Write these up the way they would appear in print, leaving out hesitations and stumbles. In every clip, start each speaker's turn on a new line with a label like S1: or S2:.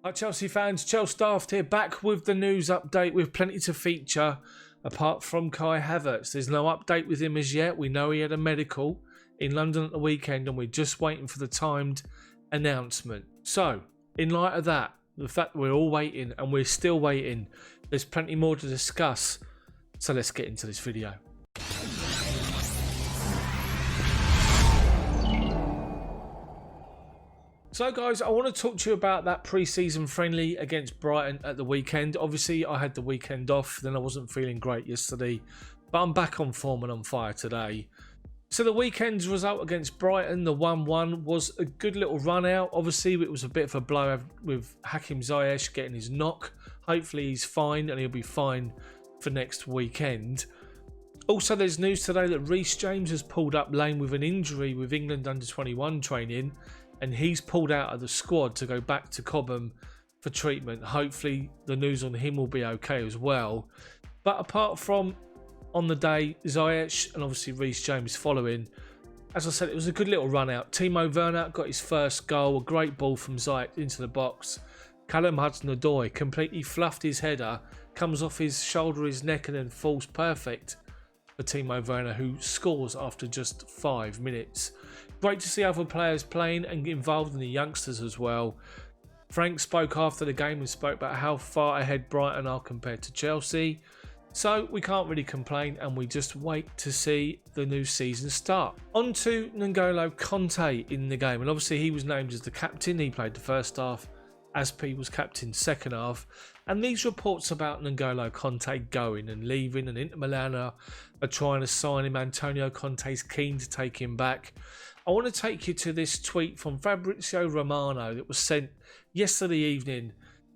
S1: Hi Chelsea fans, Chels Daft here, back with the news update with plenty to feature apart from Kai Havertz. There's no update with him as yet. We know he had a medical in London at the weekend and we're just waiting for the timed announcement. So, in light of that, the fact that we're all waiting and we're still waiting, there's plenty more to discuss. So let's get into this video. So guys, I want to talk to you about that pre-season friendly against Brighton at the weekend. Obviously, I had the weekend off, then I wasn't feeling great yesterday, but I'm back on form and on fire today. So the weekend's result against Brighton, the 1-1, was a good little run out. Obviously, it was a bit of a blow with Hakim Ziyech getting his knock. Hopefully he's fine and he'll be fine for next weekend. Also, there's news today that REECE James has pulled up lame with an injury with England under-21 training, and he's pulled out of the squad to go back to Cobham for treatment. Hopefully the news on him will be okay as well. But apart from on the day, Ziyech and obviously REECE James following, as I said, it was a good little run out. TIMO Werner got his first goal, a great ball from Ziyech into the box. Callum Hudson-Odoi completely fluffed his header, comes off his shoulder, his neck, and then falls perfect for TIMO Werner, who scores after just 5 minutes. Great to see other players playing and involved in the youngsters as well. Frank spoke after the game and spoke about how far ahead Brighton are compared to Chelsea. So we can't really complain and we just wait to see the new season start. On to N'Golo Kante in the game, and obviously he was named as the captain. He played the first half. Aspi was captain second half, and these reports about N'Golo Kante going and leaving and Inter Milan are trying to sign him. Antonio Conte's keen to take him back. I want to take you to this tweet from Fabrizio Romano that was sent yesterday evening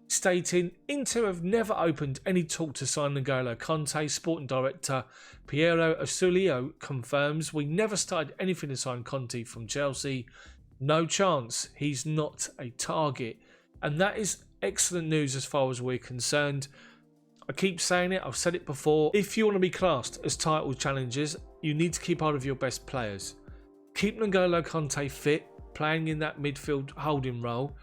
S1: stating Inter have never opened any talk to sign N'Golo Kante. Sporting director Piero Asulio confirms we never started anything to sign Conte from Chelsea. No chance, he's not a target. And that is excellent news as far as we're concerned. I keep saying it, I've said it before. If you want to be classed as title challengers, you need to keep hold of your best players. Keep N'Golo Kante fit, playing in that midfield holding role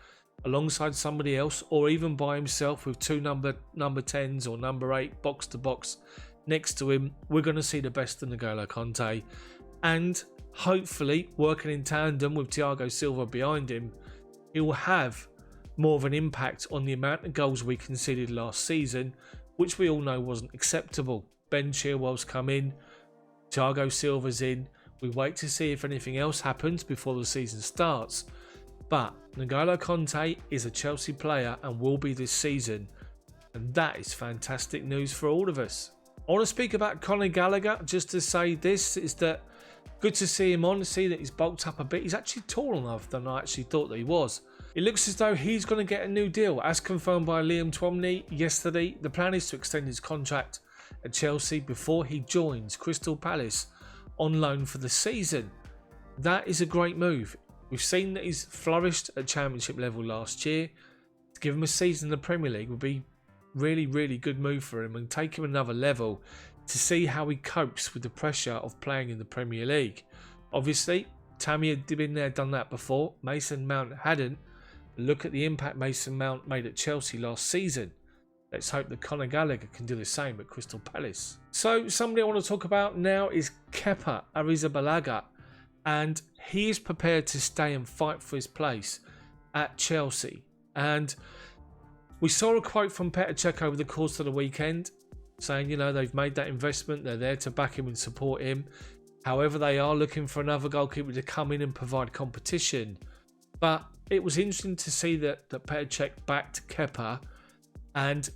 S1: alongside somebody else, or even by himself with two number 10s or number 8 box to box next to him. We're going to see the best of N'Golo Kante, and hopefully working in tandem with Thiago Silva behind him, he will have more of an impact on the amount of goals we conceded last season, which we all know wasn't acceptable. Ben Chilwell's come in, Thiago Silva's in. We wait to see if anything else happens before the season starts. But N'Golo Kante is a Chelsea player and will be this season. And that is fantastic news for all of us. I want to speak about Conor Gallagher. Just to say this is that good to see him on, to see that he's bulked up a bit. He's actually taller enough than I actually thought that he was. It looks as though he's going to get a new deal. As confirmed by Liam Twomney yesterday, the plan is to extend his contract at Chelsea before he joins Crystal Palace on loan for the season. That is a great move. We've seen that he's flourished at championship level last year. To give him a season in the Premier League would be really good move for him and take him another level to see how he copes with the pressure of playing in the Premier League. Obviously, Tammy had been there, done that before. Mason Mount hadn't. Look at the impact Mason Mount made at Chelsea last season. Let's hope that Conor Gallagher can do the same at Crystal Palace. So somebody I want to talk about now is Kepa Arrizabalaga, and he is prepared to stay and fight for his place at Chelsea. And we saw a quote from Petr Cech over the course of the weekend saying, you know, they've made that investment, they're there to back him and support him. However, they are looking for another goalkeeper to come in and provide competition. But it was interesting to see that Petr Cech backed Kepa, and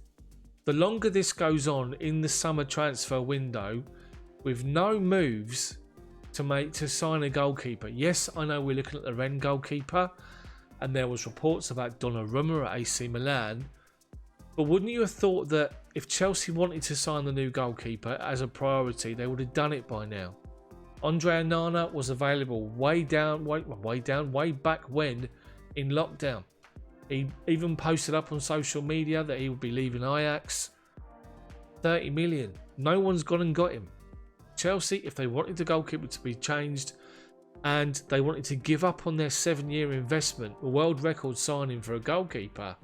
S1: the longer this goes on in the summer transfer window with no moves to sign a goalkeeper. Yes, I know we're looking at the Rennes goalkeeper and there was reports about Donnarumma at AC Milan, but wouldn't you have thought that if Chelsea wanted to sign the new goalkeeper as a priority, they would have done it by now? Andre Onana was available way back when in lockdown. He even posted up on social media that he would be leaving Ajax. 30 million. No one's gone and got him. Chelsea, if they wanted the goalkeeper to be changed and they wanted to give up on their 7-year investment, a world record signing for a goalkeeper,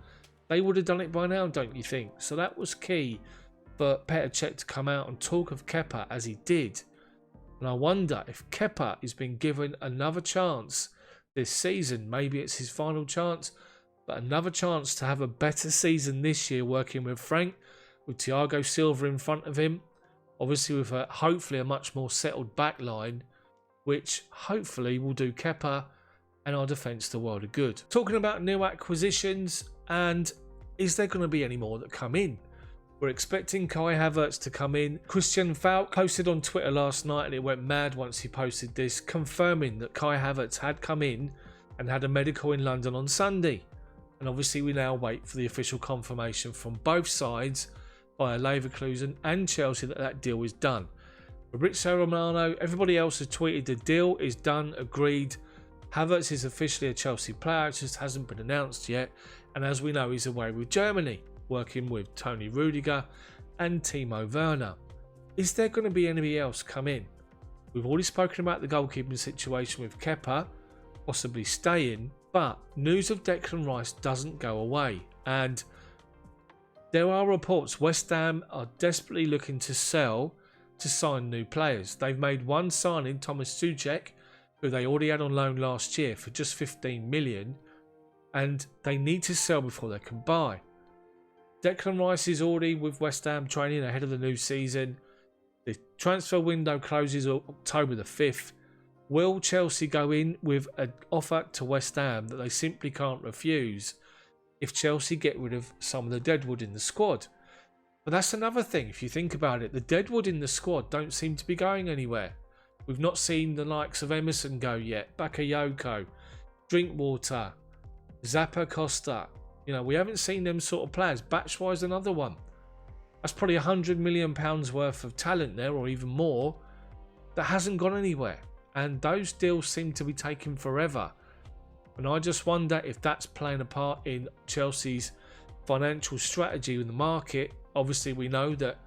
S1: They would have done it by now, don't you think? So that was key for Petr Cech to come out and talk of Kepa as he did. And I wonder if Kepa is being given another chance this season. Maybe it's his final chance, but another chance to have a better season this year working with Frank, with Thiago Silva in front of him. Obviously with hopefully a much more settled back line, which hopefully will do Kepa and our defence the world of good. Talking about new acquisitions, and is there going to be any more that come in? We're expecting Kai Havertz to come in. Christian Falk posted on Twitter last night, and it went mad once he posted this, confirming that Kai Havertz had come in and had a medical in London on Sunday. And obviously we now wait for the official confirmation from both sides via Leverkusen and Chelsea that that deal is done. Fabrizio Romano, everybody else has tweeted the deal is done, agreed. Havertz is officially a Chelsea player, it just hasn't been announced yet. And as we know, he's away with Germany, working with Toni Rudiger and Timo Werner. Is there going to be anybody else come in? We've already spoken about the goalkeeping situation with Kepa possibly staying, but news of Declan Rice doesn't go away. And there are reports West Ham are desperately looking to sell to sign new players. They've made one signing, Thomas Soucek, who they already had on loan last year for just 15 million, and they need to sell before they can buy. Declan Rice is already with West Ham training ahead of the new season. The transfer window closes October the 5th. Will Chelsea go in with an offer to West Ham that they simply can't refuse if Chelsea get rid of some of the deadwood in the squad? But that's another thing, if you think about it. The deadwood in the squad don't seem to be going anywhere. We've not seen the likes of Emerson go yet, Bakayoko, Drinkwater, Zappa Costa. You know, we haven't seen them sort of players. Batchwise, another one. That's probably £100 million worth of talent there, or even more, that hasn't gone anywhere. And those deals seem to be taking forever. And I just wonder if that's playing a part in Chelsea's financial strategy in the market. Obviously, we know that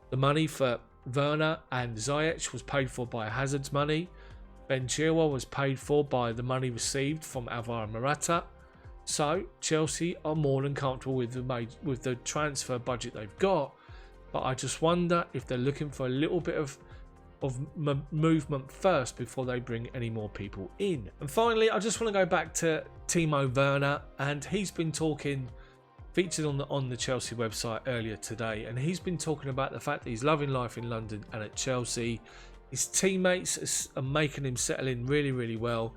S1: the money for Werner and Ziyech was paid for by Hazard's money. Ben Chilwell was paid for by the money received from Alvaro Morata. So Chelsea are more than comfortable with the transfer budget they've got. But I just wonder if they're looking for a little bit of movement first before they bring any more people in. And finally, I just want to go back to Timo Werner, and he's been talking, featured on the Chelsea website earlier today, and he's been talking about the fact that he's loving life in London and at Chelsea. His teammates are making him settle in really, really well.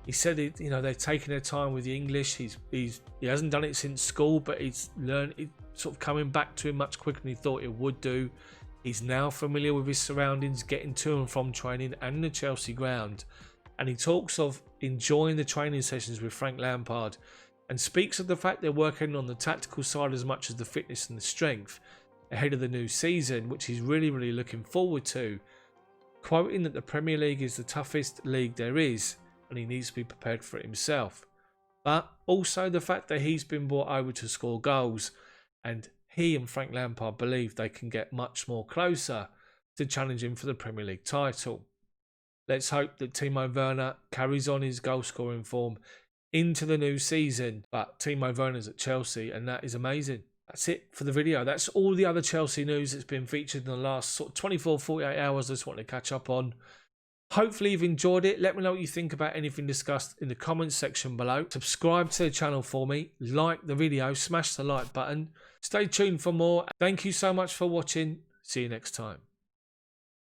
S1: He said, you know, they're taking their time with the English. He hasn't done it since school, but he's learned it, sort of coming back to him much quicker than he thought it would do. He's now familiar with his surroundings, getting to and from training and the Chelsea ground. And he talks of enjoying the training sessions with Frank Lampard, and speaks of the fact they're working on the tactical side as much as the fitness and the strength ahead of the new season, which he's really, really looking forward to. Quoting that the Premier League is the toughest league there is, and he needs to be prepared for it himself. But also the fact that he's been brought over to score goals, and he and Frank Lampard believe they can get much more closer to challenging for the Premier League title. Let's hope that Timo Werner carries on his goal scoring form into the new season. But Timo Werner's at Chelsea, and that is amazing. That's it for the video. That's all the other Chelsea news that's been featured in the last sort of 24-48 hours I just want to catch up on. Hopefully you've enjoyed it. Let me know what you think about anything discussed in the comments section below. Subscribe to the channel for me. Like the video. Smash the like button. Stay tuned for more. Thank you so much for watching. See you next time.